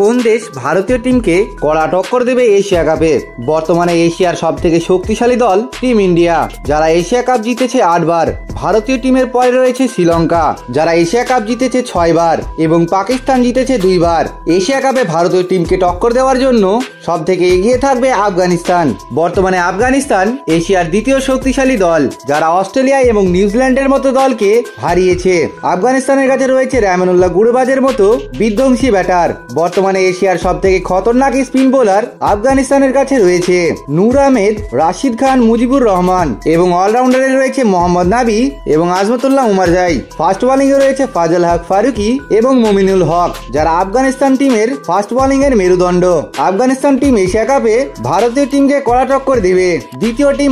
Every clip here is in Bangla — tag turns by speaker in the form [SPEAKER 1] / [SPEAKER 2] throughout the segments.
[SPEAKER 1] কোন দেশ ভারতীয় টিমকে কড়া টক্কর দেবে এশিয়া কাপে? বর্তমানে এশিয়ার সব থেকে শক্তিশালী দল টিম ইন্ডিয়া, যারা এশিয়া কাপ জিতেছে 8 বার। ভারতীয় টিমের পরে রয়েছে শ্রীলঙ্কা, যারা এশিয়া কাপ জিতেছে 6 বার, এবং পাকিস্তান জিতেছে 2 বার। এশিয়া কাপে ভারতীয় টিমকে টক্কর দেওয়ার জন্য সব থেকে এগিয়ে থাকবে আফগানিস্তান। বর্তমানে আফগানিস্তান এশিয়ার দ্বিতীয় শক্তিশালী দল, যারা অস্ট্রেলিয়া এবং নিউজিল্যান্ডের মতো দলকে হারিয়েছে। আফগানিস্তানের কাছে রয়েছে রহমানুল্লাহ গুরবাজের মতো বিধ্বংসী ব্যাটার। বর্তমানে এশিয়ার সব থেকে খতরনাক স্পিন বোলার আফগানিস্তানের কাছে রয়েছে নূর আহমেদ, রাশিদ খান, মুজিবুর রহমান, এবং অলরাউন্ডারে রয়েছে মোহাম্মদ নাবি এবং আজমতুল্লাহ উমারজাই। ফাস্ট বোলিং এ রয়েছে ফাজল হক ফারুকি এবং মমিনুল হক, যারা আফগানিস্তান টিমের ফাস্ট বোলিং এর মেরুদণ্ড। আফগানিস্তান টিম এশিয়া কাপে ভারতীয় টিমকে কড়া টক্কর দেবে। দ্বিতীয় টিম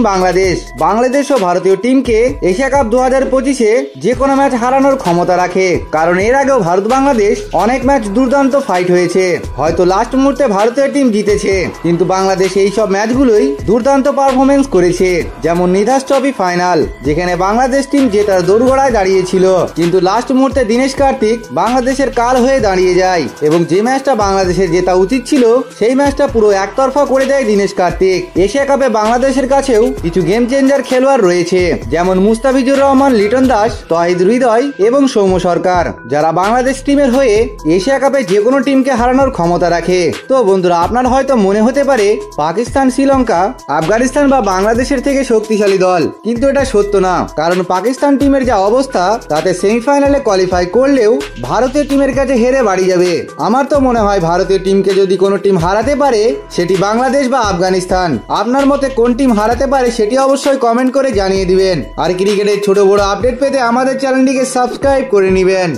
[SPEAKER 1] বাংলাদেশও ভারতীয় টিমকে এশিয়া কাপ 2025-এ যে কোনো ম্যাচ হারানোর ক্ষমতা রাখে, কারণ এর আগেও ভারত বাংলাদেশ অনেক ম্যাচ দুর্দান্ত ফাইট হয়েছে। হয়তো লাস্ট মুহূর্তে ভারতীয় টিম জিতেছে, কিন্তু বাংলাদেশ এই সব ম্যাচগুলোই দুর্দান্ত পারফরমেন্স করেছে। যেমন নিধাস ট্রফি ফাইনাল, যেখানে বাংলাদেশ টিম জেতার দোরগোড়ায় দাঁড়িয়েছিল, কিন্তু লাস্ট মুহূর্তে দীনেশ কার্তিক বাংলাদেশের কাল হয়ে দাঁড়িয়ে যায়, এবং যে ম্যাচটা বাংলাদেশের জেতা উচিত ছিল সেই ম্যাচটা পুরো একতরফা করে দেয় দীনেশ কার্তিক। এশিয়া কাপে বাংলাদেশের কাছেও কিছু গেম চেঞ্জার খেলোয়াড় রয়েছে, যেমন মুস্তাফিজুর রহমান, লিটন দাস, তহিদ হৃদয় এবং সৌম্য সরকার, যারা বাংলাদেশ টিমের হয়ে এশিয়া কাপে যে কোনো টিমকে হারানোর ক্ষমতা রাখে। তো বন্ধুরা, আপনার হয়তো মনে হতে পারে পাকিস্তান, শ্রীলঙ্কা, আফগানিস্তান বা বাংলাদেশের থেকে শক্তিশালী দল, কিন্তু এটা সত্য না। কারণ পাকিস্তান টিমের যা অবস্থা, তাতে সেমিফাইনালে কোয়ালিফাই করলেও ভারতীয় টিমের কাছে হেরে বাড়ি যাবে। আমার তো মনে হয় ভারতীয় টিমকে যদি কোনো টিম হারাতে পারে, সেটি বাংলাদেশ বা আফগানিস্তান। আপনার মতে কোন টিম হারাতে পারে সেটি অবশ্যই কমেন্ট করে জানিয়ে দিবেন। আর ক্রিকেটের ছোট বড় আপডেট পেতে আমাদের চ্যানেলটিকে সাবস্ক্রাইব করে নেবেন।